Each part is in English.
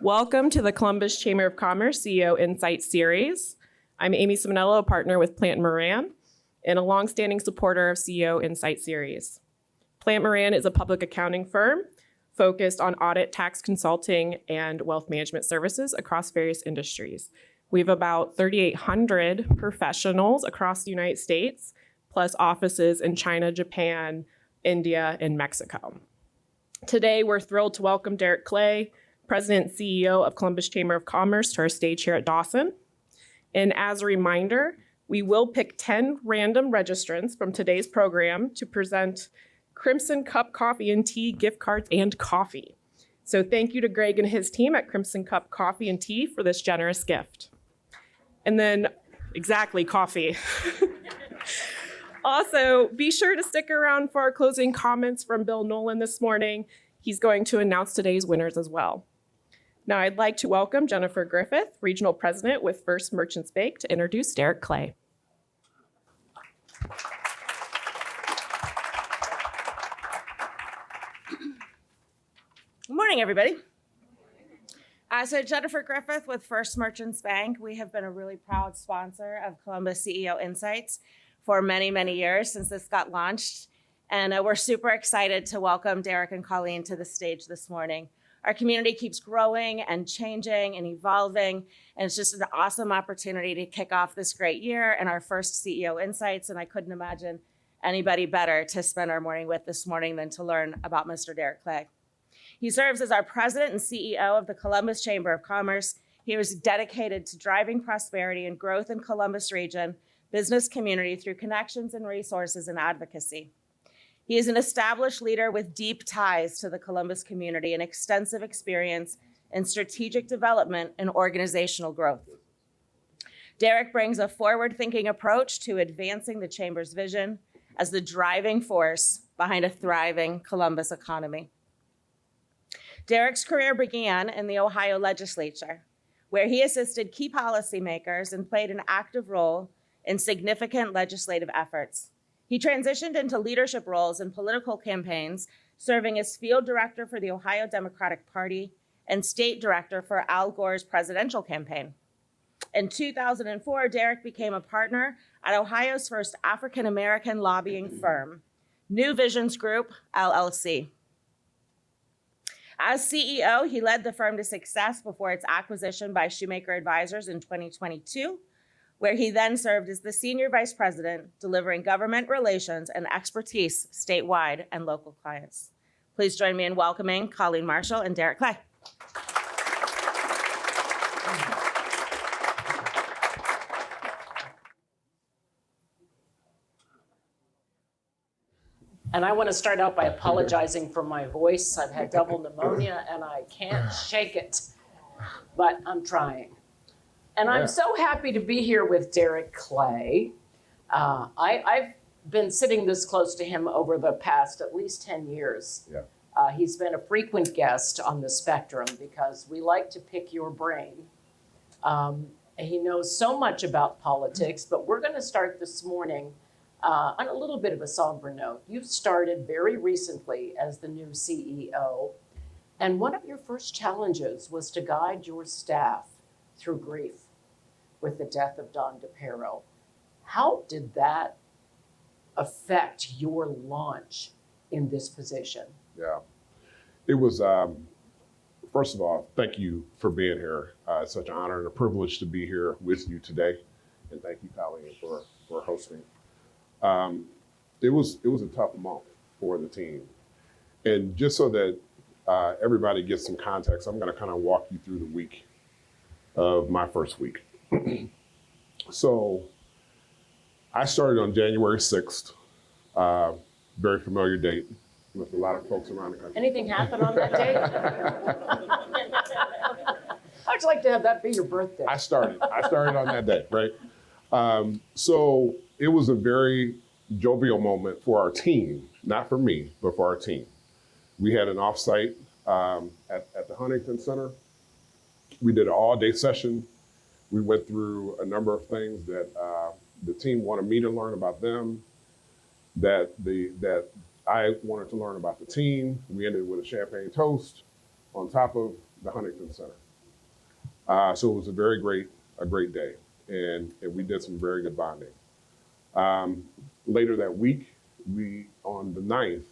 Welcome to the Columbus Chamber of Commerce CEO Insight Series. I'm Amy Simonello, a partner with Plant Moran, and a longstanding supporter of CEO Insight Series. Plant Moran is a public accounting firm focused on audit, tax consulting, and wealth management services across various industries. We have about 3,800 professionals across the United States, plus offices in China, Japan, India, and Mexico. Today, we're thrilled to welcome Derrick Clay, President and CEO of Columbus Chamber of Commerce, to our stage here at Dawson. And as a reminder, we will pick 10 random registrants from today's program to present Crimson Cup Coffee and Tea gift cards and coffee. So thank you to Greg and his team at Crimson Cup Coffee and Tea for this generous gift. And then, exactly, coffee. Also, be sure to stick around for our closing comments from Bill Nolan this morning. He's going to announce today's winners as well. Now, I'd like to welcome Jennifer Griffith, Regional President with First Merchants Bank, to introduce Derrick Clay. Good morning, everybody. So Jennifer Griffith with First Merchants Bank. We have been a really proud sponsor of Columbus CEO Insights for many, many years since this got launched. And we're super excited to welcome Derrick and Colleen to the stage this morning. Our community keeps growing and changing and evolving, and it's just an awesome opportunity to kick off this great year and our first CEO Insights, and I couldn't imagine anybody better to spend our morning with this morning than to learn about Mr. Derrick Clay. He serves as our president and CEO of the Columbus Chamber of Commerce. He was dedicated to driving prosperity and growth in Columbus region, business community through connections and resources and advocacy. He is an established leader with deep ties to the Columbus community and extensive experience in strategic development and organizational growth. Derrick brings a forward-thinking approach to advancing the Chamber's vision as the driving force behind a thriving Columbus economy. Derrick's career began in the Ohio legislature, where he assisted key policymakers and played an active role in significant legislative efforts. He transitioned into leadership roles in political campaigns, serving as field director for the Ohio Democratic Party and state director for Al Gore's presidential campaign. In 2004, Derrick became a partner at Ohio's first African-American lobbying firm, New Visions Group, LLC. As CEO, he led the firm to success before its acquisition by Shoemaker Advisors in 2022, where he then served as the senior vice president, delivering government relations and expertise statewide and local clients. Please join me in welcoming Colleen Marshall and Derrick Clay. And I want to start out by apologizing for my voice. I've had double pneumonia and I can't shake it, but I'm trying. And I'm so happy to be here with Derrick Clay. I've been sitting this close to him over the past at least 10 years. Yeah. He's been a frequent guest on the Spectrum because we like to pick your brain. He knows so much about politics, but we're going to start this morning on a little bit of a somber note. You've started very recently as the new CEO, and one of your first challenges was to guide your staff through grief with the death of Don DePero. How did that affect your launch in this position? Yeah, it was, first of all, thank you for being here. It's such an honor and a privilege to be here with you today. And thank you, Colleen, for hosting. It was a tough month for the team. And just so that everybody gets some context, I'm gonna kind of walk you through the week of my first week. So I started on January 6th, very familiar date with a lot of folks around the country. Anything happen on that day? I'd like to have that be your birthday. I started on that day, right? So it was a very jovial moment for our team, not for me, but for our team. We had an offsite at the Huntington Center. We did an all-day session. We went through a number of things that the team wanted me to learn about them, that I wanted to learn about the team. We ended with a champagne toast on top of the Huntington Center. So it was a great day, and we did some very good bonding. Later that week, on the 9th,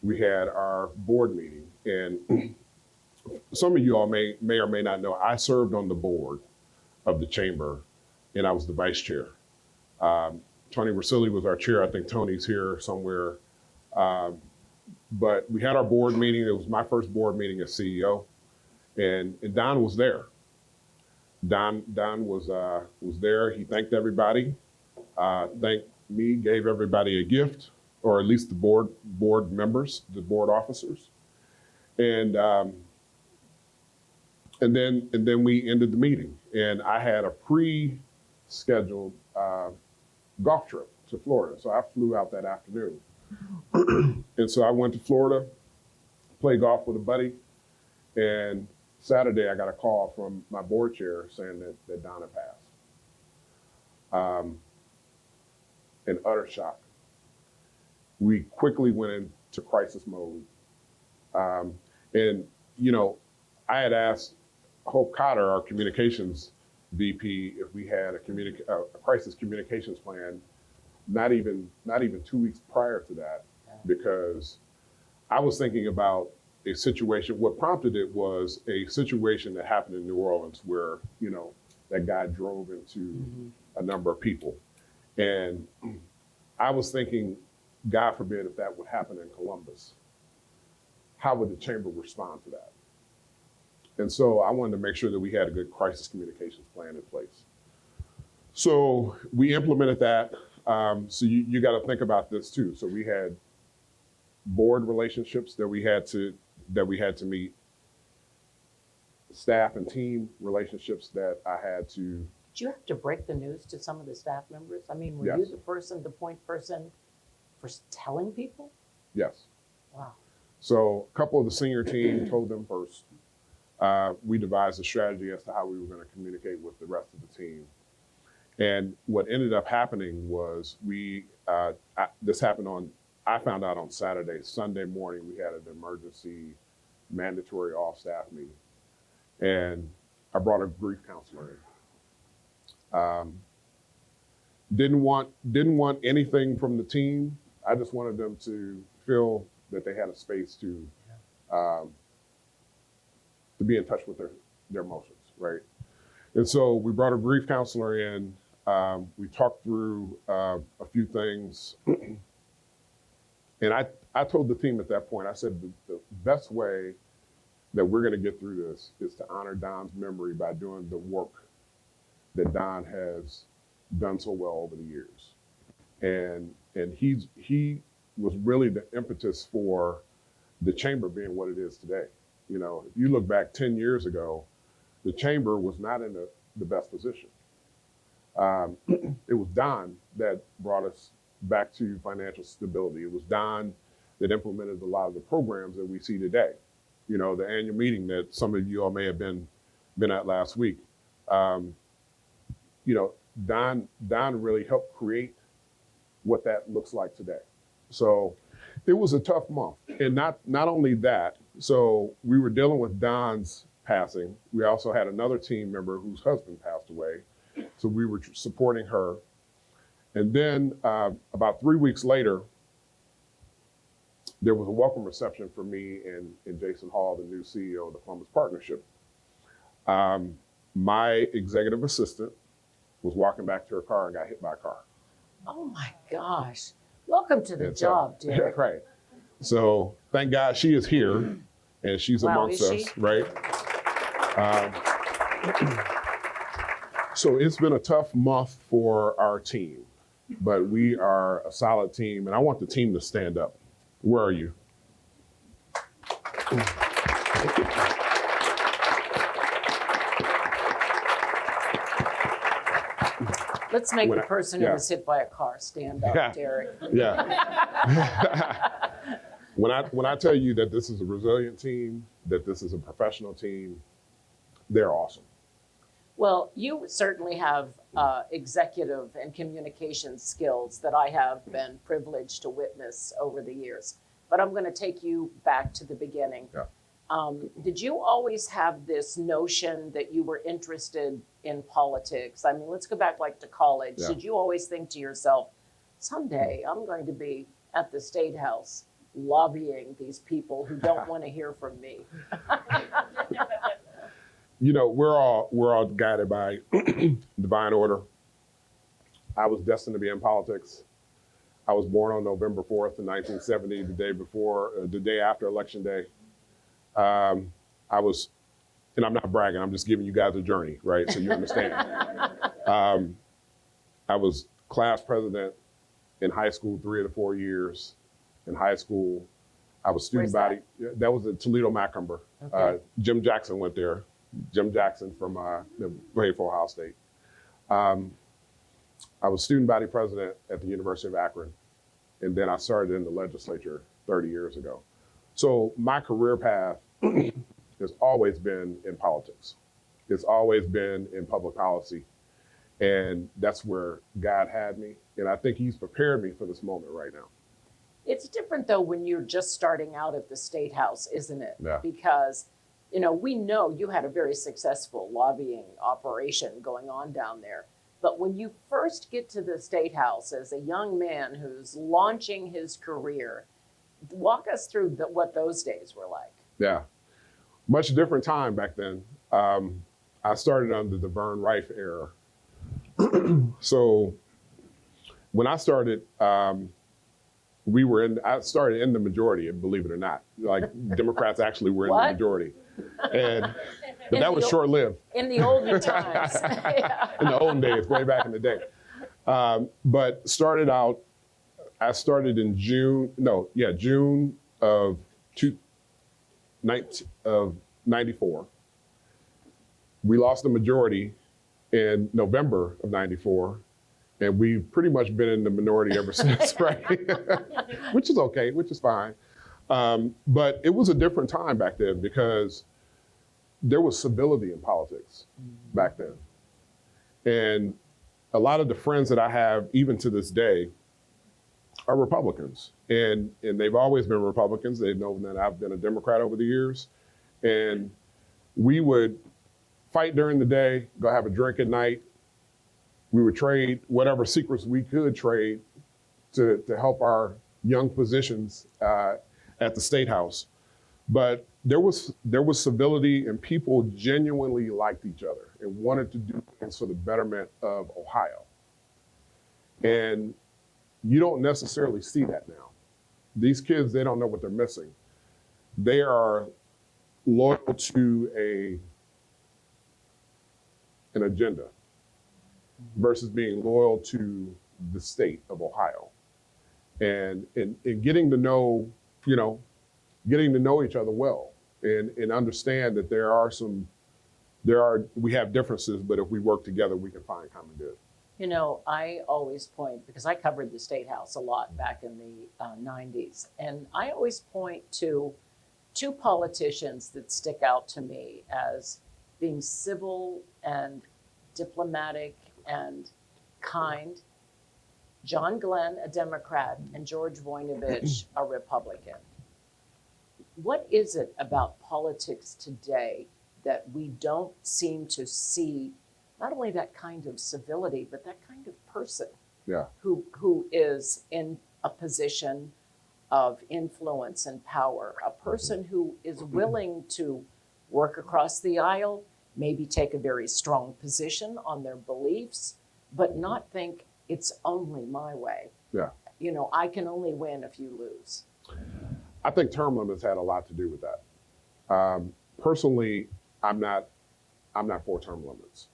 we had our board meeting, and some of you all may or may not know, I served on the board of the chamber, and I was the vice chair. Tony Rosilli was our chair. I think Tony's here somewhere. But we had our board meeting. It was my first board meeting as CEO, and Don was there. Don was there. He thanked everybody, thanked me, gave everybody a gift, or at least the board members, the board officers, and then we ended the meeting. And I had a pre-scheduled golf trip to Florida, so I flew out that afternoon. And so I went to Florida, played golf with a buddy, and Saturday I got a call from my board chair saying that Donna passed. In utter shock. We quickly went into crisis mode. And, you know, I had asked Hope Cotter, our communications VP, if we had a crisis communications plan, not even 2 weeks prior to that, because I was thinking about a situation. What prompted it was a situation that happened in New Orleans where, you know, that guy drove into a number of people. And I was thinking, God forbid if that would happen in Columbus, how would the chamber respond to that? And so I wanted to make sure that we had a good crisis communications plan in place. So we implemented that. So you got to think about this too. So we had board relationships that we had to meet, staff and team relationships that I had to. Did you have to break the news to some of the staff members? I mean, were Yes. you the point person for telling people? Yes. Wow. So a couple of the senior team told them first. We devised a strategy as to how we were going to communicate with the rest of the team. And what ended up happening was I found out on Saturday. Sunday morning, we had an emergency mandatory all-staff meeting. And I brought a grief counselor in. Didn't want anything from the team. I just wanted them to feel that they had a space to be in touch with their emotions, right? And so we brought a grief counselor in. We talked through a few things. And I told the team at that point, I said, the best way that we're going to get through this is to honor Don's memory by doing the work that Don has done so well over the years. And he was really the impetus for the chamber being what it is today. You know, if you look back 10 years ago, the chamber was not in the best position. It was Don that brought us back to financial stability. It was Don that implemented a lot of the programs that we see today. You know, the annual meeting that some of you all may have been at last week. You know, Don really helped create what that looks like today. So it was a tough month. And not only that, so we were dealing with Don's passing. We also had another team member whose husband passed away. So we were supporting her. And then about 3 weeks later, there was a welcome reception for me and Jason Hall, the new CEO of the Columbus Partnership. My executive assistant was walking back to her car and got hit by a car. Oh my gosh. Welcome to the job, Derrick. Right. So thank God she is here and she's amongst us, right? So it's been a tough month for our team, but we are a solid team, and I want the team to stand up. Where are you? Let's make the person who was hit by a car stand up, Derrick. Yeah. When I tell you that this is a resilient team, that this is a professional team, they're awesome. Well, you certainly have executive and communication skills that I have been privileged to witness over the years. But I'm going to take you back to the beginning. Yeah. Did you always have this notion that you were interested in politics? I mean, let's go back like to college. Yeah. Did you always think to yourself, someday I'm going to be at the State House lobbying these people who don't want to hear from me? You know, we're all guided by divine order. I was destined to be in politics. I was born on November 4th in 1970, the day after Election Day. I was, and I'm not bragging, I'm just giving you guys a journey, right? So you understand. I was class president in high school 3 of the 4 years. In high school, I was student Where's body. That was at Toledo Macomber. Okay. Jim Jackson went there. Jim Jackson from played for Ohio State. I was student body president at the University of Akron. And then I started in the legislature 30 years ago. So my career path has always been in politics. It's always been in public policy. And that's where God had me. And I think he's prepared me for this moment right now. It's different though when you're just starting out at the State House, isn't it? Yeah. Because, you know, we know you had a very successful lobbying operation going on down there. But when you first get to the State House as a young man who's launching his career, walk us through what those days were like. Yeah, much different time back then. I started under the Vern Rife era. So when I started, I started in the majority, believe it or not. Like Democrats actually were in What? the majority. But that was short-lived. In the olden times. Yeah. In the olden days, way back in the day. But I started in June of 94. We lost the majority in November of 94. And we've pretty much been in the minority ever since, right? Which is okay, which is fine. But it was a different time back then because there was civility in politics back then. And a lot of the friends that I have, even to this day, are Republicans. And they've always been Republicans. They've known that I've been a Democrat over the years. And we would fight during the day, go have a drink at night. We would trade whatever secrets we could trade to help our young positions at the State House. But there was civility and people genuinely liked each other and wanted to do things for the betterment of Ohio. And you don't necessarily see that now. These kids, they don't know what they're missing. They are loyal to an agenda versus being loyal to the state of Ohio. And getting to know each other well and understand that we have differences, but if we work together, we can find common good. You know, I always point, because I covered the State House a lot back in the 90s, and I always point to two politicians that stick out to me as being civil and diplomatic and kind. John Glenn, a Democrat, and George Voinovich, a Republican. What is it about politics today that we don't seem to see not only that kind of civility, but that kind of person who is in a position of influence and power, a person who is willing to work across the aisle, maybe take a very strong position on their beliefs, but not think it's only my way. Yeah. You know, I can only win if you lose. I think term limits had a lot to do with that. Personally, I'm not for term limits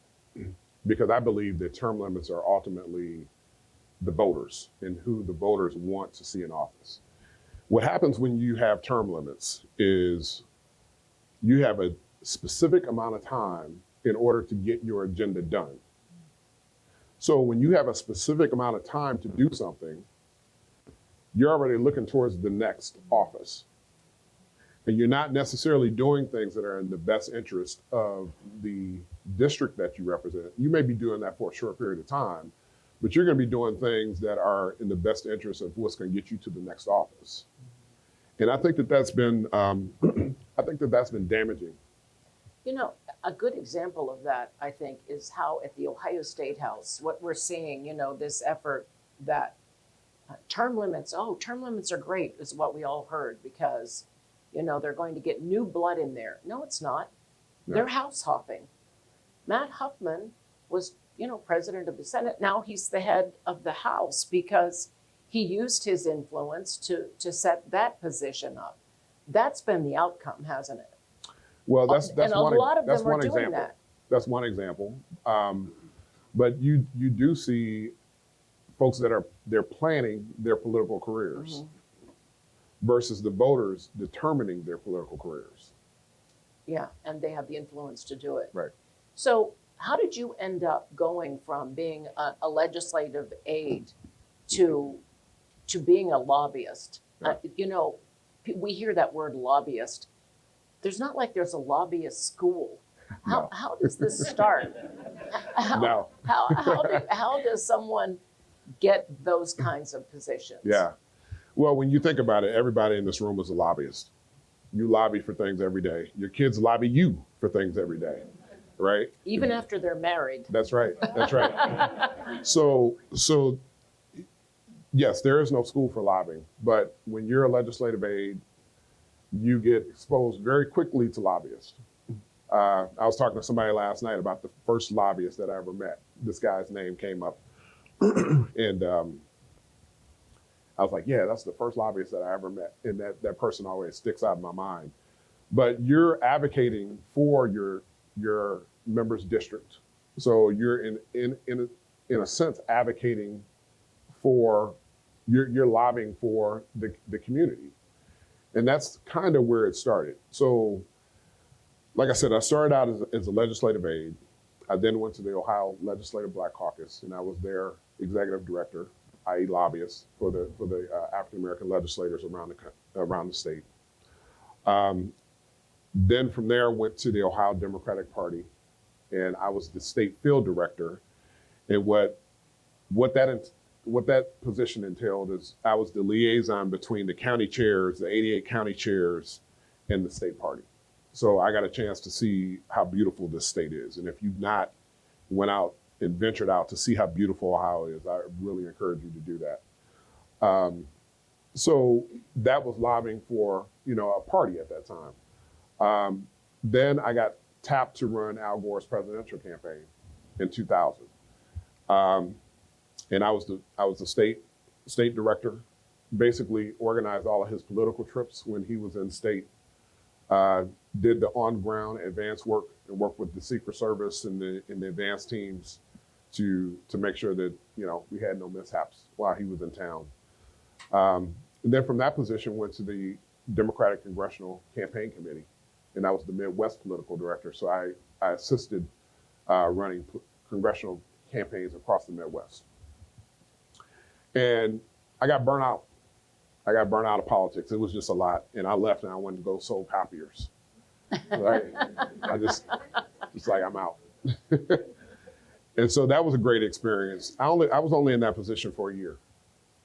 because I believe that term limits are ultimately the voters and who the voters want to see in office. What happens when you have term limits is you have a specific amount of time in order to get your agenda done. So when you have a specific amount of time to do something, you're already looking towards the next office. And you're not necessarily doing things that are in the best interest of the district that you represent. You may be doing that for a short period of time, but you're going to be doing things that are in the best interest of what's going to get you to the next office. And I think that that's been I think that that's been damaging. You know, a good example of that, I think, is how at the Ohio State House, what we're seeing, you know, this effort that term limits are great, is what we all heard, because, you know, they're going to get new blood in there. No, it's not. No. They're house hopping. Matt Huffman was, you know, president of the Senate. Now he's the head of the House because he used his influence to set that position up. That's been the outcome, hasn't it? Well, that's and a one, lot of that's them are one doing example. that. That's one example. But you do see folks that they're planning their political careers versus the voters determining their political careers. Yeah, and they have the influence to do it. Right. So how did you end up going from being a legislative aide to being a lobbyist? Yeah. You know, we hear that word lobbyist. There's not like there's a lobbyist school. No. How does this start? No. How does someone get those kinds of positions? Yeah. Well, when you think about it, everybody in this room is a lobbyist. You lobby for things every day. Your kids lobby you for things every day, right? Even after they're married. That's right. That's right. So yes, there is no school for lobbying, but when you're a legislative aide, you get exposed very quickly to lobbyists. I was talking to somebody last night about the first lobbyist that I ever met. This guy's name came up, and I was like, yeah, that's the first lobbyist that I ever met. And that person always sticks out in my mind. But you're advocating for your member's district. So you're in a sense advocating for, you're lobbying for the community. And that's kind of where it started. So like I said, I started out as a legislative aide. I then went to the Ohio Legislative Black Caucus, and I was their executive director, i.e. lobbyist for the African-American legislators around the state. Then from there, I went to the Ohio Democratic Party, and I was the state field director. And what that position entailed is I was the liaison between the county chairs, the 88 county chairs, and the state party. So I got a chance to see how beautiful this state is. And if you've not went out and ventured out to see how beautiful Ohio is, I really encourage you to do that. So that was lobbying for, a party at that time. Then I got tapped to run Al Gore's presidential campaign in 2000. And I was the state director, basically organized all of his political trips when he was in state, did the on-ground advance work and worked with the Secret Service and the advance teams to make sure that, we had no mishaps while he was in town. And then from that position, went to the Democratic Congressional Campaign Committee, and I was the Midwest political director. So I assisted running congressional campaigns across the Midwest. And I got burnt out. I got burnt out of politics. It was just a lot. And I left and I went to go sold copiers. Right? I just like, I'm out. And so that was a great experience. I was only in that position for a year,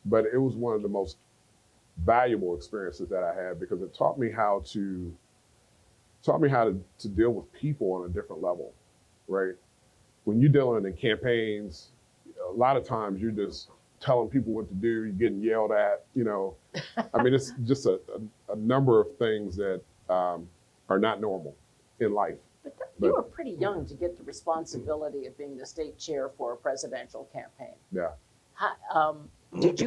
but it was one of the most valuable experiences that I had because it taught me how to deal with people on a different level, right? When you're dealing in campaigns, a lot of times you're just telling people what to do, you're getting yelled at, I mean, it's just a number of things that are not normal in life. But you were pretty young to get the responsibility of being the state chair for a presidential campaign. Yeah. Did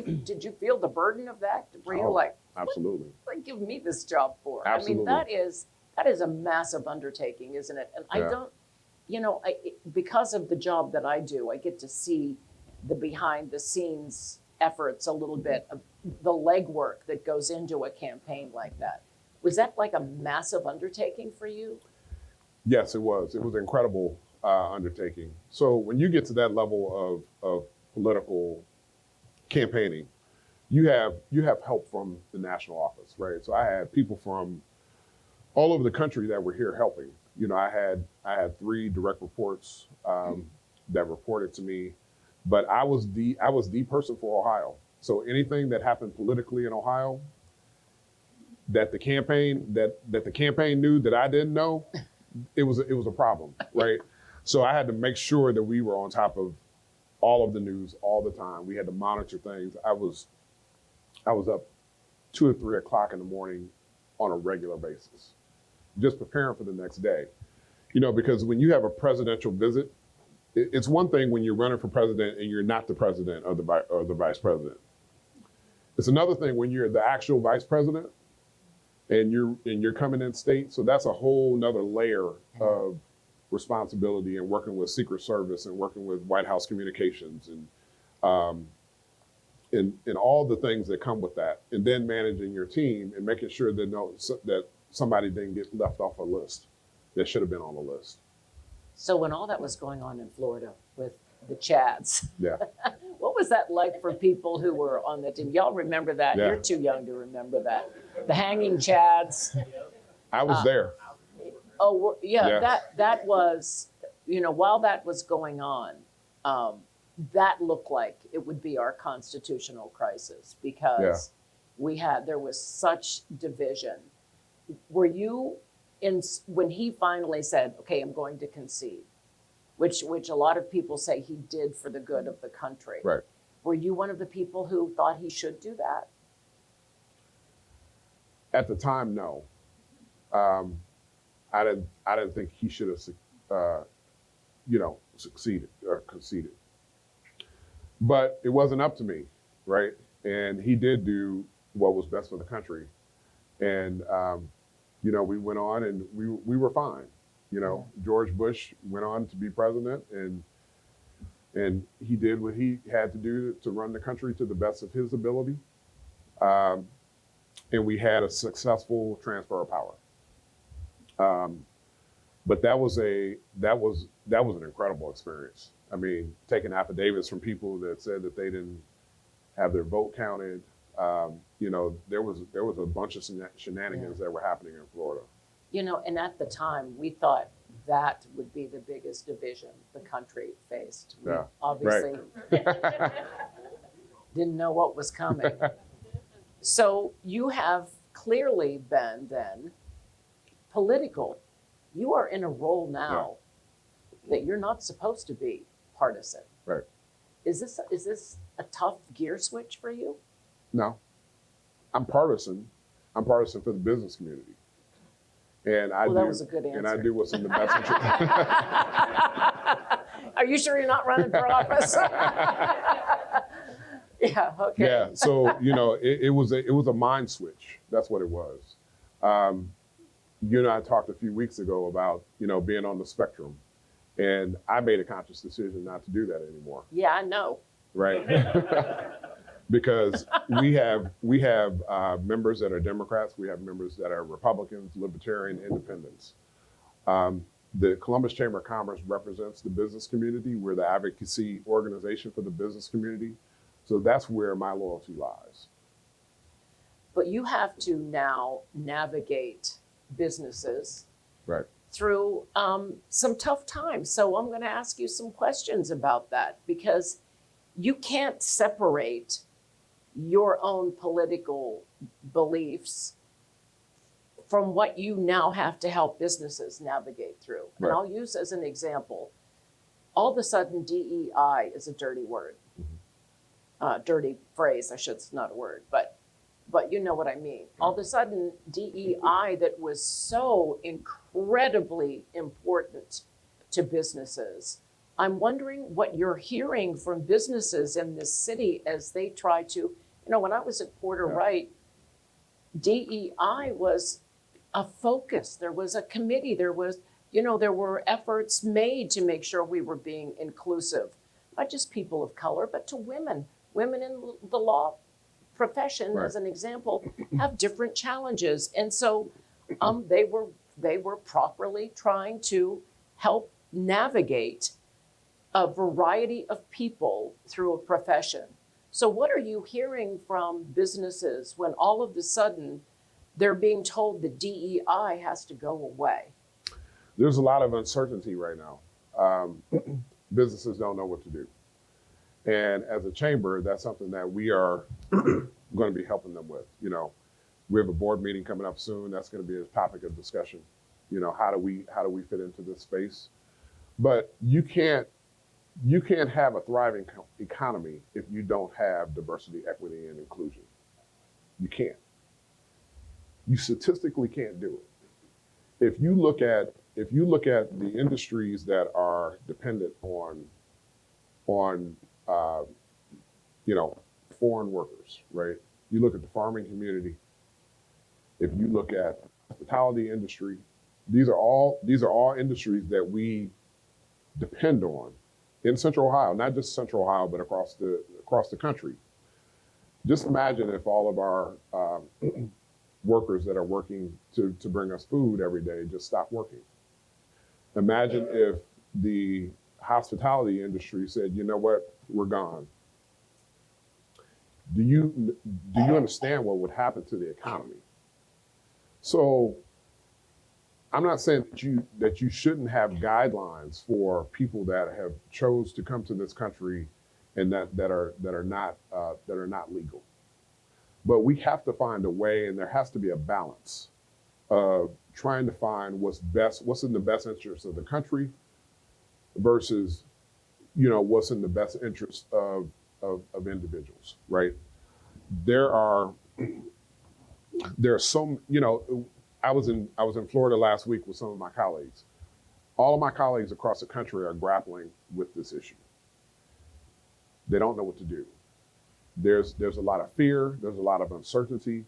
you feel the burden of that? Were you like, absolutely. what give me this job for? Absolutely. I mean, that is a massive undertaking, isn't it? And Yeah. I don't, because of the job that I do, I get to see the behind the scenes efforts a little bit of the legwork that goes into a campaign like that. Was that like a massive undertaking for you? Yes, it was. It was an incredible undertaking. So when you get to that level of political campaigning, you have help from the national office, right? So I had people from all over the country that were here helping. I had 3 direct reports that reported to me, but I was the person for Ohio. So anything that happened politically in Ohio, that the campaign knew that I didn't know, it was a problem, right? So I had to make sure that we were on top of all of the news all the time. We had to monitor things. I was up 2 or 3 o'clock in the morning on a regular basis, just preparing for the next day. Because when you have a presidential visit, it's one thing when you're running for president and you're not the president or the vice president. It's another thing when you're the actual vice president and you're coming in state. So that's a whole nother layer of responsibility and working with Secret Service and working with White House communications and all the things that come with that, and then managing your team and making sure that somebody didn't get left off a list that should have been on the list. So when all that was going on in Florida with the Chads, Yeah. what was that like for people who were on the team? Y'all remember that? Yeah. You're too young to remember that. The hanging Chads. I was there. Oh, yeah, Yeah. that was, while that was going on, that looked like it would be our constitutional crisis because there was such division. Were you when he finally said, okay, I'm going to concede, which a lot of people say he did for the good of the country. Right. Were you one of the people who thought he should do that? At the time, no. I didn't think he should have, succeeded or conceded. But it wasn't up to me, right? And he did do what was best for the country. And, we went on and we were fine. George Bush went on to be president and he did what he had to do to run the country to the best of his ability. And we had a successful transfer of power. But that was an incredible experience. I mean, taking affidavits from people that said that they didn't have their vote counted. There was a bunch of shenanigans that were happening in Florida. And at the time, we thought that would be the biggest division the country faced. We obviously didn't know what was coming. So you have clearly been then political. You are in a role now that you're not supposed to be partisan. Right. Is this a tough gear switch for you? No, I'm partisan. I'm partisan for the business community. And that was a good answer. And I do what's in the best interest. Are you sure you're not running for office? Yeah, okay. Yeah, so, it was a mind switch. That's what it was. You and I talked a few weeks ago about, being on the spectrum. And I made a conscious decision not to do that anymore. Yeah, I know. Right? Because we have members that are Democrats, we have members that are Republicans, Libertarian, Independents. The Columbus Chamber of Commerce represents the business community. We're the advocacy organization for the business community. So that's where my loyalty lies. But you have to now navigate businesses Right. through some tough times. So I'm going to ask you some questions about that because you can't separate your own political beliefs from what you now have to help businesses navigate through. Right. And I'll use as an example, all of a sudden DEI is a dirty word. Dirty phrase, it's not a word, but you know what I mean. All of a sudden, DEI that was so incredibly important to businesses. I'm wondering what you're hearing from businesses in this city as they try to, when I was at Porter Wright, DEI was a focus. There was a committee. There were efforts made to make sure we were being inclusive, not just people of color, but to women. Women in the law profession, as an example, have different challenges. And so they were properly trying to help navigate a variety of people through a profession. So what are you hearing from businesses when all of a sudden they're being told that DEI has to go away? There's a lot of uncertainty right now. Businesses don't know what to do. And as a chamber, that's something that we are going to be helping them with. We have a board meeting coming up soon. That's going to be a topic of discussion. How do we fit into this space? But you can't have a thriving economy if you don't have diversity, equity, and inclusion. You can't. You statistically can't do it. If you look at the industries that are dependent on foreign workers, right? You look at the farming community. If you look at the hospitality industry, these are all industries that we depend on in Central Ohio, not just Central Ohio, but across the country. Just imagine if all of our workers that are working to bring us food every day just stopped working. Imagine if the hospitality industry said, you know what, we're gone. Do you understand what would happen to the economy? So I'm not saying that you shouldn't have guidelines for people that have chose to come to this country and that are not legal. But we have to find a way, and there has to be a balance of trying to find what's in the best interest of the country versus, what's in the best interest of individuals, right? There are some, I was in Florida last week with some of my colleagues. All of my colleagues across the country are grappling with this issue. They don't know what to do. There's a lot of fear, there's a lot of uncertainty,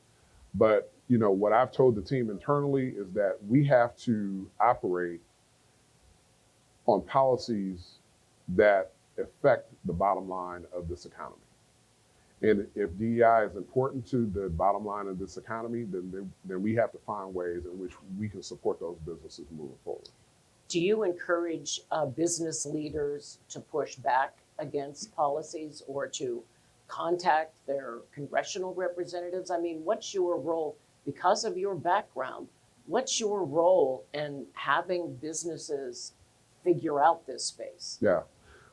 but what I've told the team internally is that we have to operate on policies that affect the bottom line of this economy. And if DEI is important to the bottom line of this economy, then we have to find ways in which we can support those businesses moving forward. Do you encourage business leaders to push back against policies or to contact their congressional representatives? I mean, what's your role, because of your background, what's your role in having businesses figure out this space? Yeah.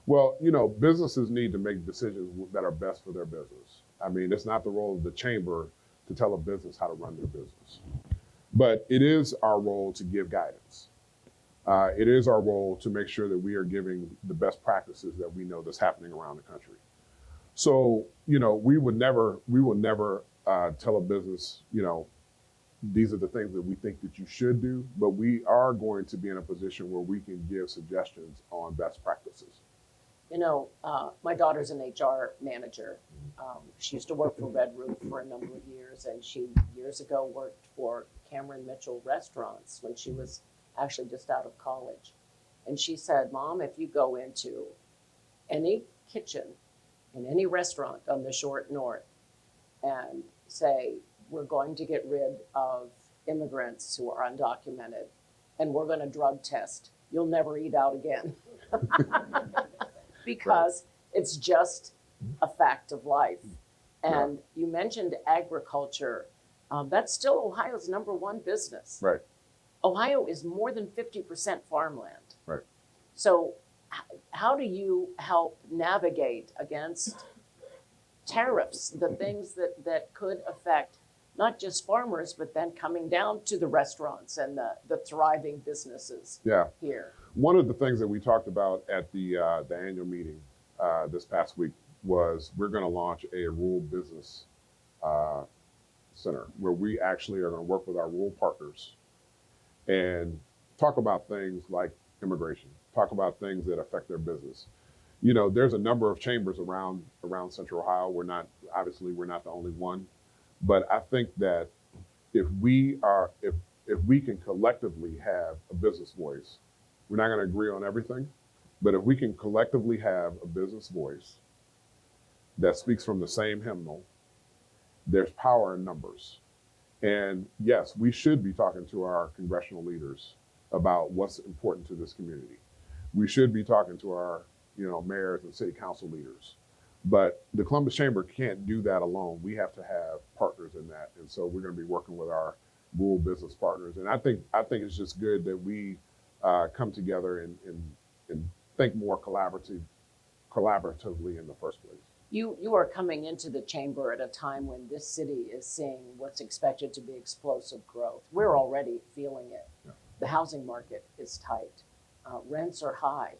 Well, businesses need to make decisions that are best for their business. I mean, it's not the role of the chamber to tell a business how to run their business. But it is our role to give guidance. It is our role to make sure that we are giving the best practices that we know that's happening around the country. So, we will never tell a business, these are the things that we think that you should do, but we are going to be in a position where we can give suggestions on best practices. My daughter's an HR manager. She used to work for Red Roof for a number of years, and she years ago worked for Cameron Mitchell Restaurants when she was actually just out of college. And she said, Mom, if you go into any kitchen in any restaurant on the short north and say, we're going to get rid of immigrants who are undocumented and we're going to drug test, you'll never eat out again. Because it's just a fact of life. And you mentioned agriculture. That's still Ohio's #1 business. Right. Ohio is more than 50% farmland. Right. So how do you help navigate against tariffs, the things that could affect not just farmers, but then coming down to the restaurants and the thriving businesses here? One of the things that we talked about at the annual meeting this past week was we're going to launch a rural business center where we actually are going to work with our rural partners and talk about things like immigration, talk about things that affect their business. There's a number of chambers around Central Ohio. We're not the only one, but I think that if we can collectively have a business voice, we're not going to agree on everything, but if we can collectively have a business voice that speaks from the same hymnal, there's power in numbers. And yes, we should be talking to our congressional leaders about what's important to this community. We should be talking to our, mayors and city council leaders. But the Columbus Chamber can't do that alone. We have to have partners in that. And so we're going to be working with our rural business partners. And I think it's just good that we come together and think more collaboratively in the first place. You are coming into the chamber at a time when this city is seeing what's expected to be explosive growth. We're already feeling it. Yeah. The housing market is tight. Rents are high.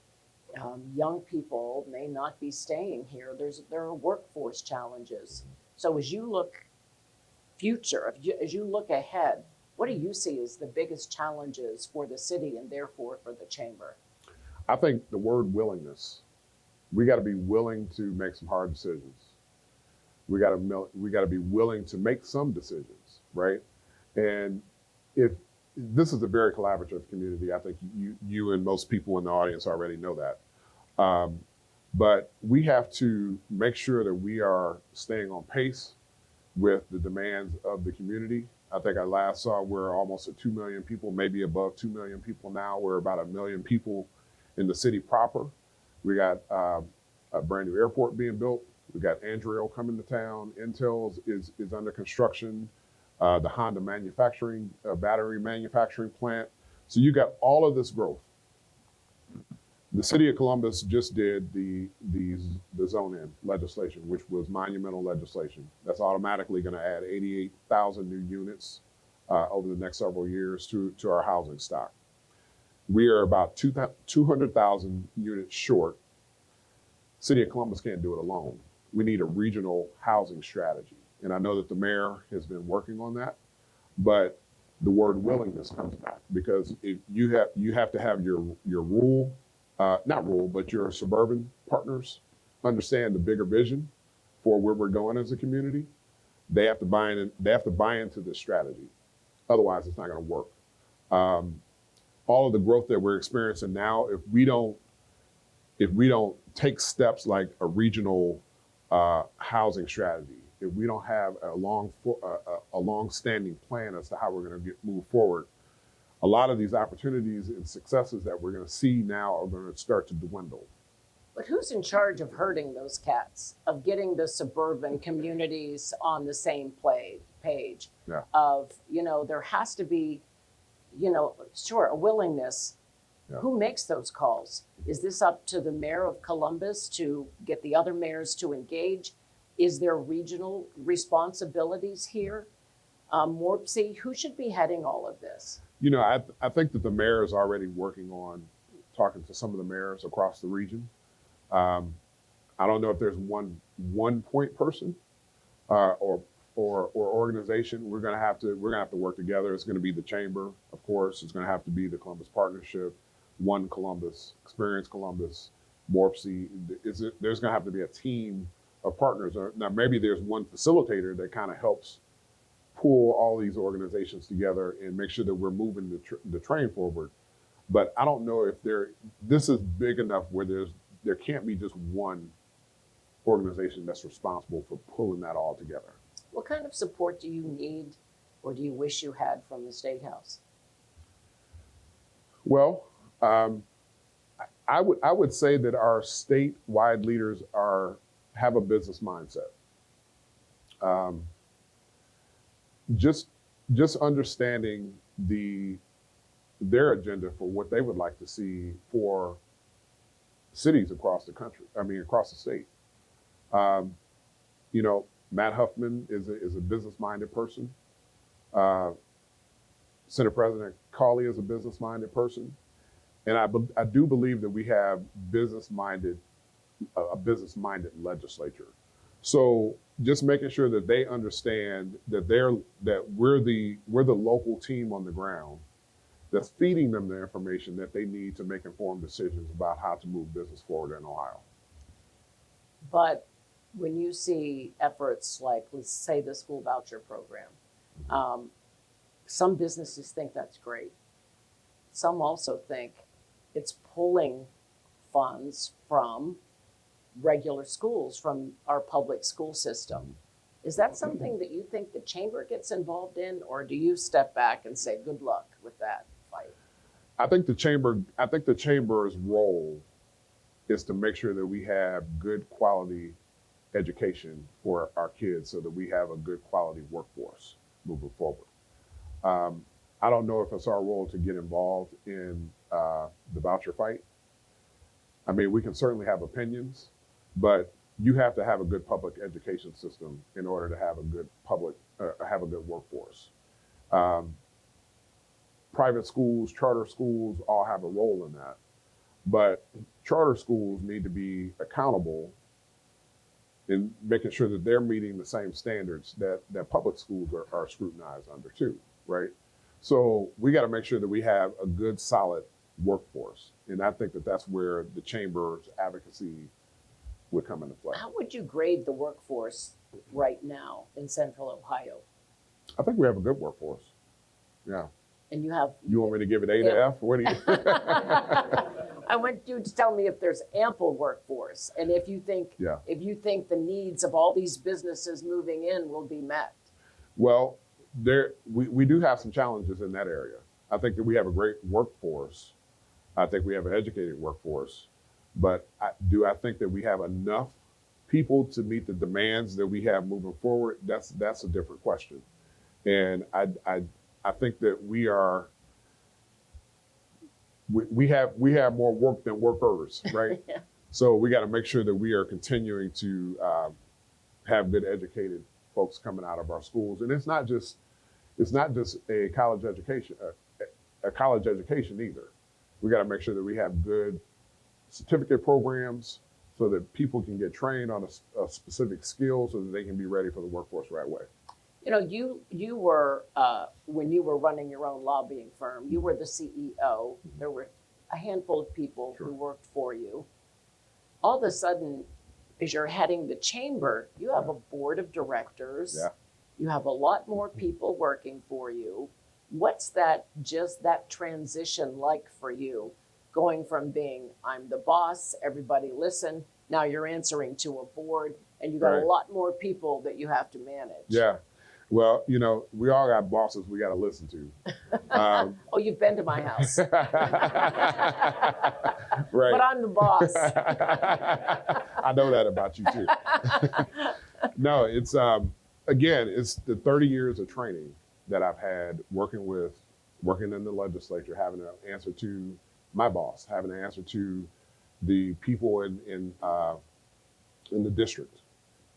Young people may not be staying here. There are workforce challenges. So as you look future, as you look ahead, what do you see as the biggest challenges for the city and therefore for the chamber? I think the word willingness. We got to be willing to make some hard decisions. We got to be willing to make some decisions, right? And if this is a very collaborative community, I think you and most people in the audience already know that. But we have to make sure that we are staying on pace with the demands of the community. I think I last saw we're almost at 2 million people, maybe above 2 million people now. We're about 1 million people in the city proper. We got a brand new airport being built. We got Andrew coming to town. Intel is under construction. The Honda manufacturing, battery manufacturing plant. So you got all of this growth. The city of Columbus just did the zone-in legislation, which was monumental legislation. That's automatically going to add 88,000 new units over the next several years to our housing stock. We are about 200,000 units short. City of Columbus can't do it alone. We need a regional housing strategy. And I know that the mayor has been working on that, but the word willingness comes back because if you have to have your but your suburban partners understand the bigger vision for where we're going as a community. They have to buy into this strategy. Otherwise, it's not going to work. All of the growth that we're experiencing now, if we don't take steps like a regional housing strategy, if we don't have a long-standing plan as to how we're going to move forward, a lot of these opportunities and successes that we're going to see now are going to start to dwindle. But who's in charge of herding those cats, of getting the suburban communities on the same page? Yeah. There has to be, sure, a willingness. Yeah. Who makes those calls? Is this up to the mayor of Columbus to get the other mayors to engage? Is there regional responsibilities here? Morpsey, who should be heading all of this? I think that the mayor is already working on talking to some of the mayors across the region. I don't know if there's one point person or organization. We're gonna have to work together. It's gonna be the chamber, of course. It's gonna have to be the Columbus Partnership, One Columbus, Experience Columbus, Morpsey. There's gonna have to be a team of partners. Now maybe there's one facilitator that kind of helps pull all these organizations together and make sure that we're moving the train forward. But I don't know if this is big enough where there can't be just one organization that's responsible for pulling that all together. What kind of support do you need or do you wish you had from the State House? Well, I would say that our statewide leaders have a business mindset. Just understanding their agenda for what they would like to see for cities across the country. Across the state. Matt Huffman is a business-minded person. Senate President Cawley is a business-minded person, and I do believe that we have a business-minded legislature. So just making sure that they understand that we're the local team on the ground that's feeding them the information that they need to make informed decisions about how to move business forward in Ohio. But when you see efforts like, let's say, the school voucher program, some businesses think that's great. Some also think it's pulling funds from regular schools, from our public school system. Is that something that you think the chamber gets involved in, or do you step back and say, good luck with that fight? I think the chamber's role is to make sure that we have good quality education for our kids so that we have a good quality workforce moving forward. I don't know if it's our role to get involved in the voucher fight. We can certainly have opinions, but you have to have a good public education system in order to have a good have a good workforce. Private schools, charter schools all have a role in that. But charter schools need to be accountable in making sure that they're meeting the same standards that public schools are scrutinized under too, right? So we got to make sure that we have a good, solid workforce. And I think that that's where the chamber's advocacy would come into play. How would you grade the workforce right now in Central Ohio? I think we have a good workforce. Yeah. And you have. You want me to give it A to F? What do you? I want you to tell me if there's ample workforce, and if you think the needs of all these businesses moving in will be met. Well, we do have some challenges in that area. I think that we have a great workforce. I think we have an educated workforce, but I think that we have enough people to meet the demands that we have moving forward? That's a different question. And I think that we have more work than workers, right? Yeah. So we got to make sure that we are continuing to have good educated folks coming out of our schools. And it's not just a college education either. We got to make sure that we have good certificate programs so that people can get trained on a specific skill so that they can be ready for the workforce right away. You know, you were, when you were running your own lobbying firm, you were the CEO. There were a handful of people who worked for you. All of a sudden, as you're heading the chamber, you have a board of directors. Yeah. You have a lot more people working for you. What's that transition like for you? Going from being, I'm the boss, everybody listen, now you're answering to a board, and you got a lot more people that you have to manage. Yeah. Well, you know, we all got bosses we got to listen to. Oh, you've been to my house. Right. But I'm the boss. I know that about you too. No, it's again, it's the 30 years of training that I've had working in the legislature, having to answer to my boss, having to answer to the people in the district.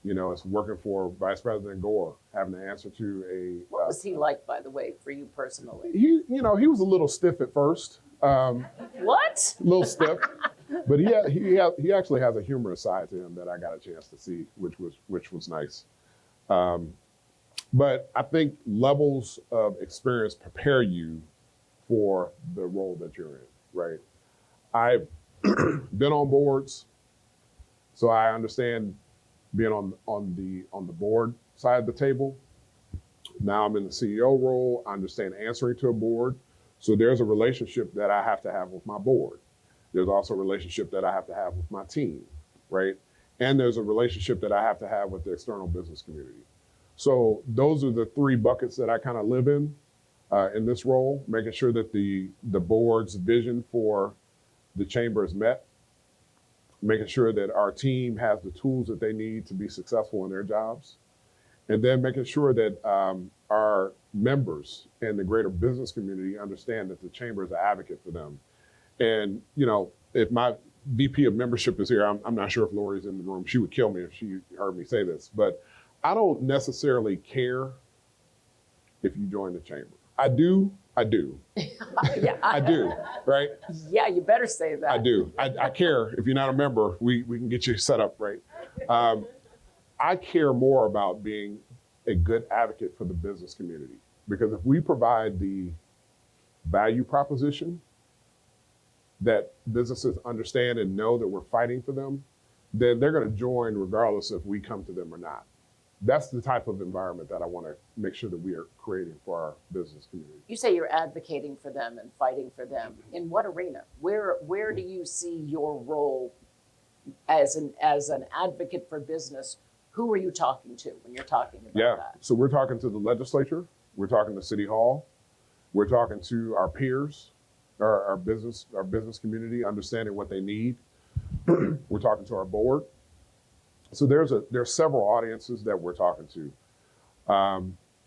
You know, it's working for Vice President Gore, having to answer to a. What was he like, by the way, for you personally? He was a little stiff at first. What? A little stiff, but he actually has a humorous side to him that I got a chance to see, which was nice. But I think levels of experience prepare you for the role that you're in, right? I've been on boards, so I understand being on the board side of the table. Now I'm in the CEO role. I understand answering to a board. So there's a relationship that I have to have with my board. There's also a relationship that I have to have with my team, right? And there's a relationship that I have to have with the external business community. So those are the three buckets that I kind of live in this role, making sure that the board's vision for the chamber is met, making sure that our team has the tools that they need to be successful in their jobs, and then making sure that our members and the greater business community understand that the chamber is an advocate for them. And, you know, if my VP of membership is here, I'm not sure if Lori's in the room. She would kill me if she heard me say this, but I don't necessarily care if you join the chamber. I do. Yeah. I do, right? Yeah, you better say that. I do. I care. If you're not a member, we can get you set up right. I care more about being a good advocate for the business community, because if we provide the value proposition that businesses understand and know that we're fighting for them, then they're going to join regardless if we come to them or not. That's the type of environment that I want to make sure that we are creating for our business community. You say you're advocating for them and fighting for them. In what arena? Where do you see your role as an advocate for business? Who are you talking to when you're talking about that? So we're talking to the legislature, we're talking to City Hall, we're talking to our peers, our business community, understanding what they need. We're talking to our board. So there's several audiences that we're talking to.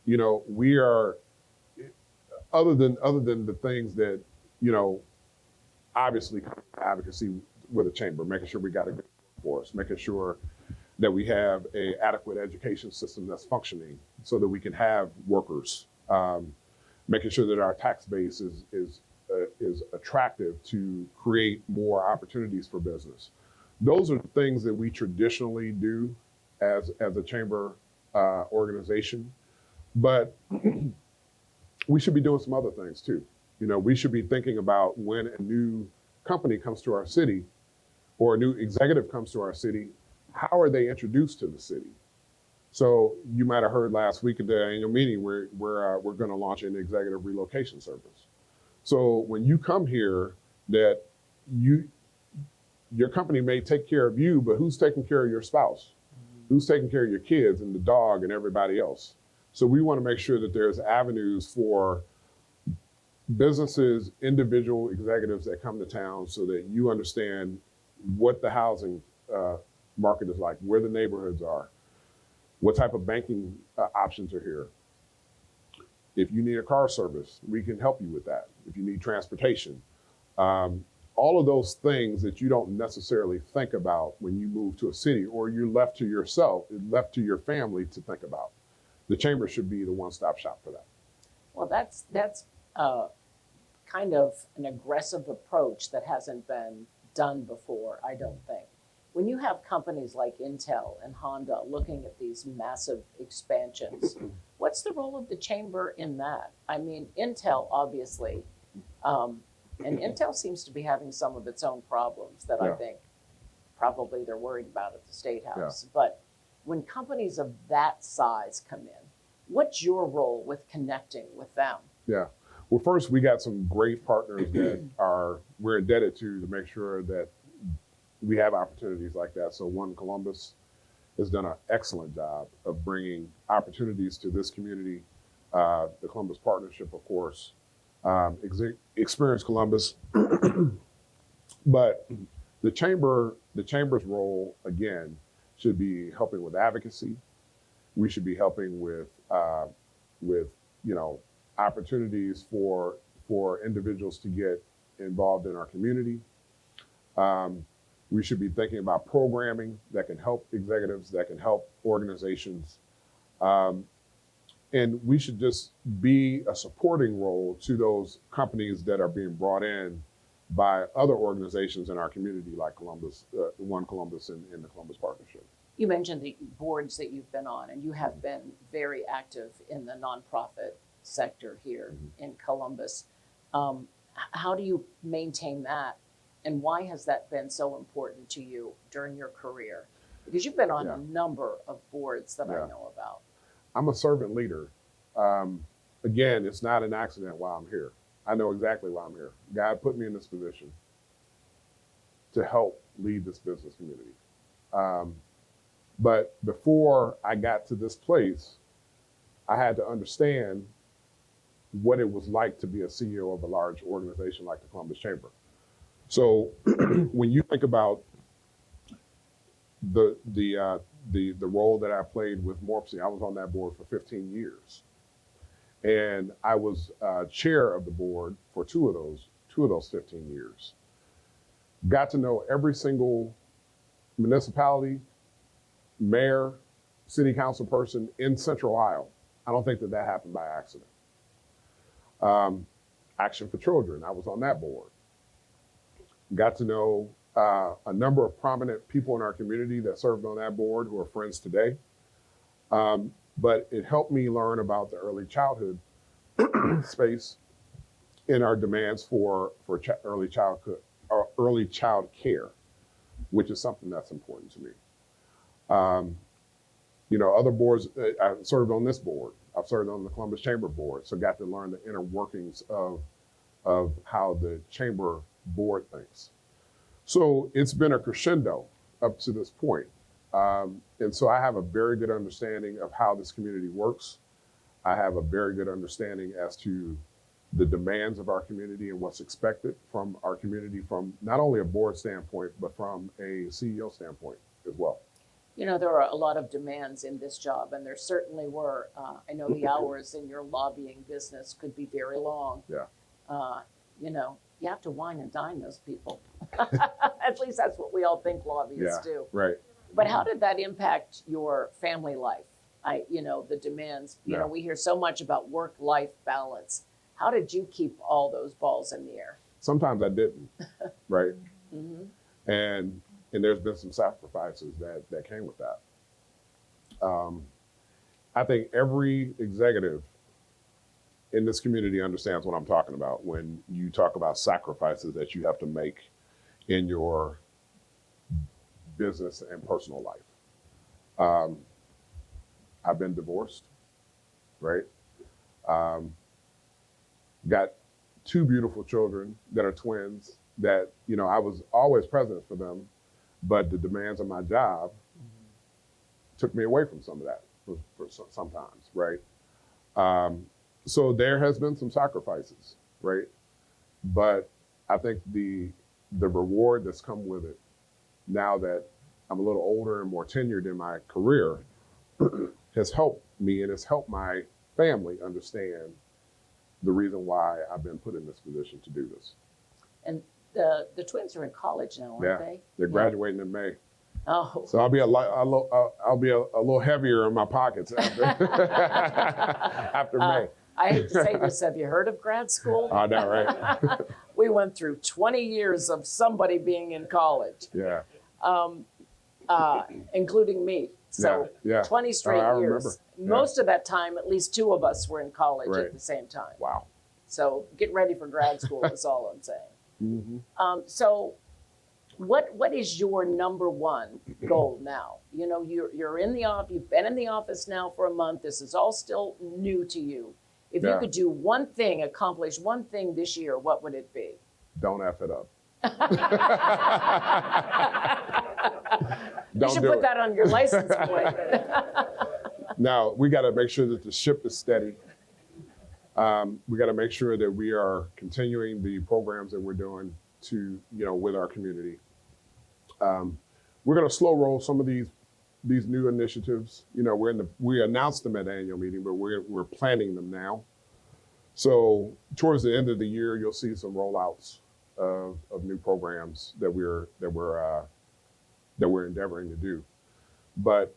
You know, we are, other than the things that, you know, obviously advocacy with a chamber, making sure we got a good workforce, making sure that we have a adequate education system that's functioning so that we can have workers, making sure that our tax base is attractive to create more opportunities for business. Those are the things that we traditionally do as a chamber organization, but we should be doing some other things too. You know, we should be thinking about when a new company comes to our city or a new executive comes to our city, how are they introduced to the city? So you might have heard last week at the annual meeting we're going to launch an executive relocation service. So when you come here, that your company may take care of you, but who's taking care of your spouse? Who's taking care of your kids and the dog and everybody else? So we want to make sure that there's avenues for businesses, individual executives that come to town so that you understand what the housing market is like, where the neighborhoods are, what type of banking options are here. If you need a car service, we can help you with that. If you need transportation, all of those things that you don't necessarily think about when you move to a city or you're left to yourself, left to your family to think about. The chamber should be the one-stop shop for that. Well, that's kind of an aggressive approach that hasn't been done before, I don't think. When you have companies like Intel and Honda looking at these massive expansions, what's the role of the chamber in that? I mean, Intel obviously, and Intel seems to be having some of its own problems that I think probably they're worried about at the State House. But when companies of that size come in, what's your role with connecting with them? Yeah. Well, first, we got some great partners that we're indebted to make sure that we have opportunities like that. So One Columbus has done an excellent job of bringing opportunities to this community. The Columbus Partnership, of course, Experience Columbus. But the chamber's role, again, should be helping with advocacy. We should be helping with opportunities for individuals to get involved in our community. We should be thinking about programming that can help executives, that can help organizations. And we should just be a supporting role to those companies that are being brought in by other organizations in our community like Columbus, One Columbus and the Columbus Partnership. You mentioned the boards that you've been on, and you have been very active in the nonprofit sector here in Columbus. How do you maintain that? And why has that been so important to you during your career? Because you've been on a number of boards that I know about. I'm a servant leader. Again, it's not an accident why I'm here. I know exactly why I'm here. God put me in this position to help lead this business community. But before I got to this place, I had to understand what it was like to be a CEO of a large organization like the Columbus Chamber. So when you think about the role that I played with Morpsey, I was on that board for 15 years. And I was chair of the board for two of those 15 years. Got to know every single municipality, mayor, city council person in Central Ohio. I don't think that happened by accident. Action for Children, I was on that board. Got to know a number of prominent people in our community that served on that board who are friends today. But it helped me learn about the early childhood space in our demands for early child care, which is something that's important to me. Other boards, I served on this board. I've served on the Columbus Chamber board, so got to learn the inner workings of how the chamber board thinks. So it's been a crescendo up to this point. And so I have a very good understanding of how this community works. I have a very good understanding as to the demands of our community and what's expected from our community from not only a board standpoint, but from a CEO standpoint as well. You know, there are a lot of demands in this job, and there certainly were. I know the hours in your lobbying business could be very long. Yeah. You have to wine and dine those people. At least that's what we all think lobbyists do. Right. But how did that impact your family life? The demands, Yeah. we hear so much about work-life balance. How did you keep all those balls in the air? Sometimes I didn't, right? Mm-hmm. And there's been some sacrifices that came with that. I think every executive in this community understands what I'm talking about when you talk about sacrifices that you have to make in your business and personal life. I've been divorced, right? Got two beautiful children that are twins that, I was always present for them, but the demands of my job took me away from some of that for sometimes, right? So there has been some sacrifices, right? But I think the reward that's come with it, now that I'm a little older and more tenured in my career, has helped me and has helped my family understand the reason why I've been put in this position to do this. And the twins are in college now, aren't they? They're graduating in May. Oh. So I'll be a little heavier in my pockets after, after May. I hate to say this, have you heard of grad school? I know, right? We went through 20 years of somebody being in college, Yeah. including me. So yeah. 20 straight I years. remember. Yeah. Most of that time, at least two of us were in college Right. at the same time. Wow. So get ready for grad school is all I'm saying. Mm-hmm. So what is your number one goal now? You're in the office, you've been in the office now for a month. This is all still new to you. If you could do one thing, accomplish one thing this year, what would it be? Don't F it up. You should put that on your license plate. Now, we got to make sure that the ship is steady. We got to make sure that we are continuing the programs that we're doing with our community. We're going to slow roll some of these new initiatives. We announced them at the annual meeting, but we're planning them now. So towards the end of the year, you'll see some rollouts of new programs that we're endeavoring to do. But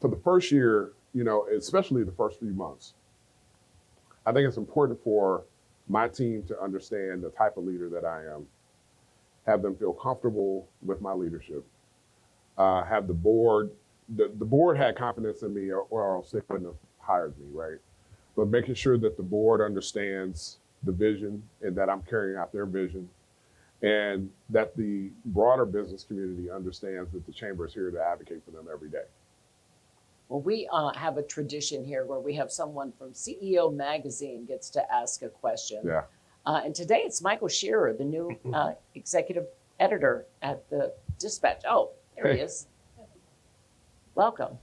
for the first year, especially the first few months, I think it's important for my team to understand the type of leader that I am, have them feel comfortable with my leadership, have the board had confidence in me or else they wouldn't have hired me, right? But making sure that the board understands the vision and that I'm carrying out their vision, and that the broader business community understands that the chamber is here to advocate for them every day. Well, we have a tradition here where we have someone from CEO Magazine gets to ask a question. Yeah. And today it's Michael Shearer, the new executive editor at the Dispatch. Oh, there he is. Welcome.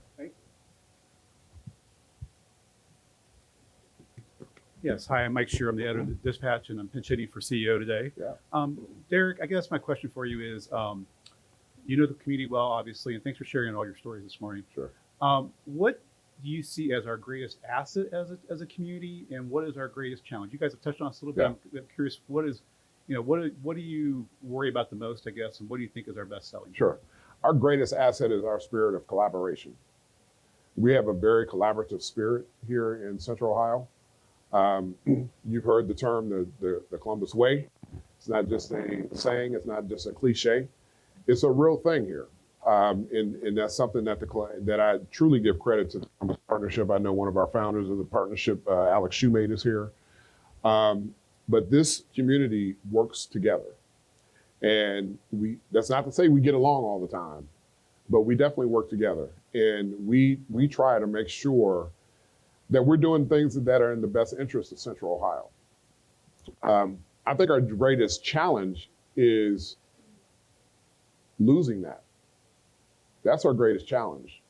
Yes, hi, I'm Mike Shearer. I'm the editor of the Dispatch, and I'm pinch hitting for CEO today. Yeah. Derrick, I guess my question for you is, you know the community well, obviously, and thanks for sharing all your stories this morning. Sure. What do you see as our greatest asset as a community, and what is our greatest challenge? You guys have touched on this a little bit. I'm curious, what do you worry about the most, I guess, and what do you think is our best selling? Sure. Our greatest asset is our spirit of collaboration. We have a very collaborative spirit here in Central Ohio. You've heard the term the Columbus Way. It's not just a saying, it's not just a cliche. It's a real thing here. And that's something that I truly give credit to the Columbus Partnership. I know one of our founders of the partnership, Alex Shoemate, is here. But this community works together. And that's not to say we get along all the time, but we definitely work together. And we try to make sure that we're doing things that are in the best interest of Central Ohio. I think our greatest challenge is losing that. That's our greatest challenge,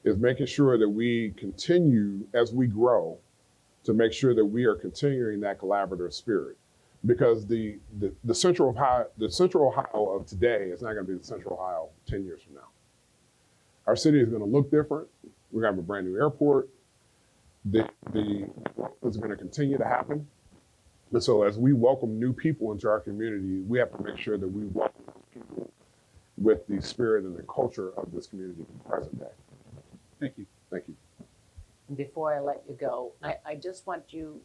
is making sure that we continue as we grow to make sure that we are continuing that collaborative spirit. Because the Central Ohio of today is not going to be the Central Ohio 10 years from now. Our city is going to look different. We're going to have a brand new airport. The growth is going to continue to happen. And so as we welcome new people into our community, we have to make sure that we welcome those people with the spirit and the culture of this community in the present day. Thank you. Thank you. And before I let you go, I just want you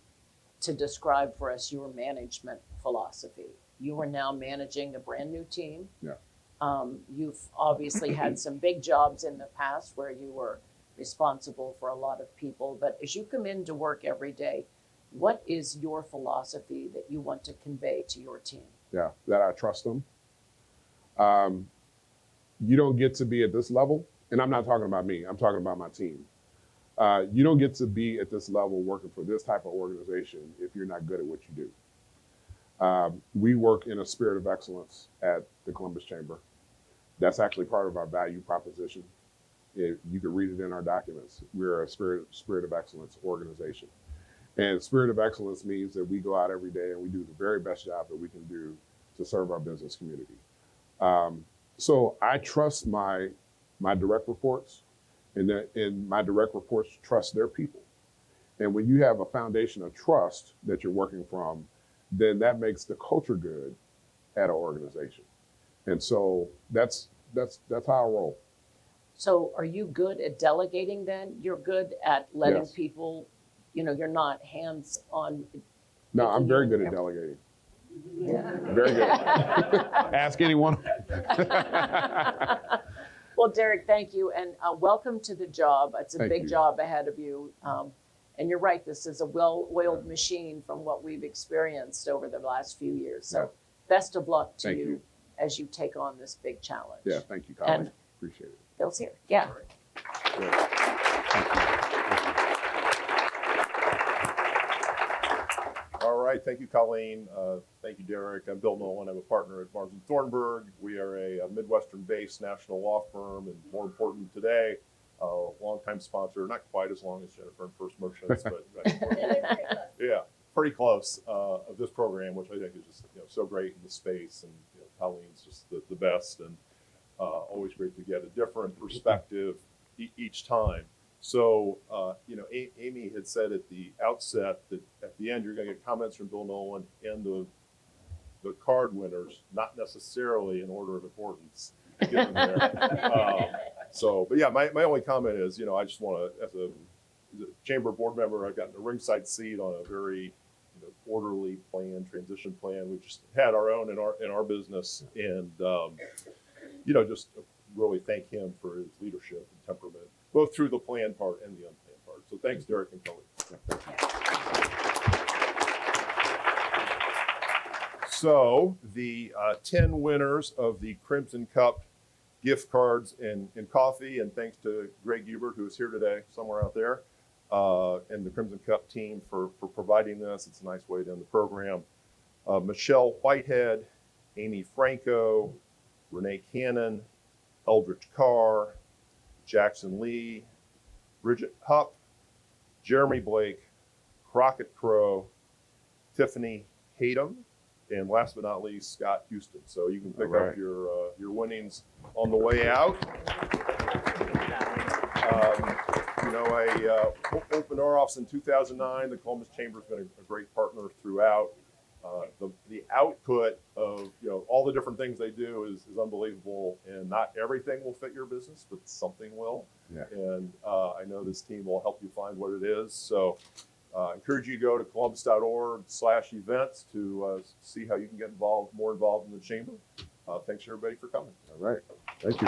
to describe for us your management philosophy. You are now managing a brand new team. Yeah. You've obviously had some big jobs in the past where you were responsible for a lot of people, but as you come into work every day, what is your philosophy that you want to convey to your team? Yeah, that I trust them. You don't get to be at this level, and I'm not talking about me, I'm talking about my team. You don't get to be at this level working for this type of organization if you're not good at what you do. We work in a spirit of excellence at the Columbus Chamber. That's actually part of our value proposition. You can read it in our documents. We're a spirit of excellence organization. And spirit of excellence means that we go out every day and we do the very best job that we can do to serve our business community. So I trust my direct reports, and my direct reports trust their people. And when you have a foundation of trust that you're working from, then that makes the culture good at an organization. And so that's how I roll. So are you good at delegating then? You're good at letting Yes. people, you're not hands-on. No, I'm very good at Yeah. delegating. Yeah. Very good. Ask anyone. Well, Derrick, thank you, and welcome to the job. It's a Thank big you. job ahead of you. And you're right, this is a well-oiled machine from what we've experienced over the last few years. So Yeah. best of luck to Thank you you. as you take on this big challenge. Yeah, thank you, Colin. And- Appreciate it. Bill's here. Yeah. Good. Thank you. All right, thank you, Colleen. Thank you, Derrick. I'm Bill Nolan. I'm a partner at Barnes & Thornburg. We are a Midwestern-based national law firm, and more important today, a longtime sponsor, not quite as long as Jennifer and First Merchants, but yeah, pretty close of this program, which I think is just so great in the space, and Colleen's just the best, and always great to get a different perspective each time. So, Amy had said at the outset that at the end you're going to get comments from Bill Nolan and the card winners, not necessarily in order of importance. Given there. But yeah, my only comment is, I just want to, as a chamber board member, I've gotten a ringside seat on a very orderly plan, transition plan. We just had our own in our business, and just really thank him for his leadership and temperament, both through the planned part and the unplanned part. So thanks, Derrick and Kelly. So the 10 winners of the Crimson Cup gift cards and coffee, and thanks to Greg Hubert, who is here today, somewhere out there, and the Crimson Cup team for providing this. It's a nice way to end the program. Michelle Whitehead, Amy Franco, Renee Cannon, Eldridge Carr, Jackson Lee, Bridget Hupp, Jeremy Blake, Crockett Crow, Tiffany Hatem, and last but not least, Scott Houston. So you can pick up your winnings on the way out. I opened our office in 2009. The Columbus Chamber has been a great partner throughout. The output of all the different things they do is unbelievable, and not everything will fit your business, but something will. Yeah. And I know this team will help you find what it is. So I encourage you to go to columbus.org/events to see how you can get more involved in the chamber. Thanks everybody for coming. All right. Thank you.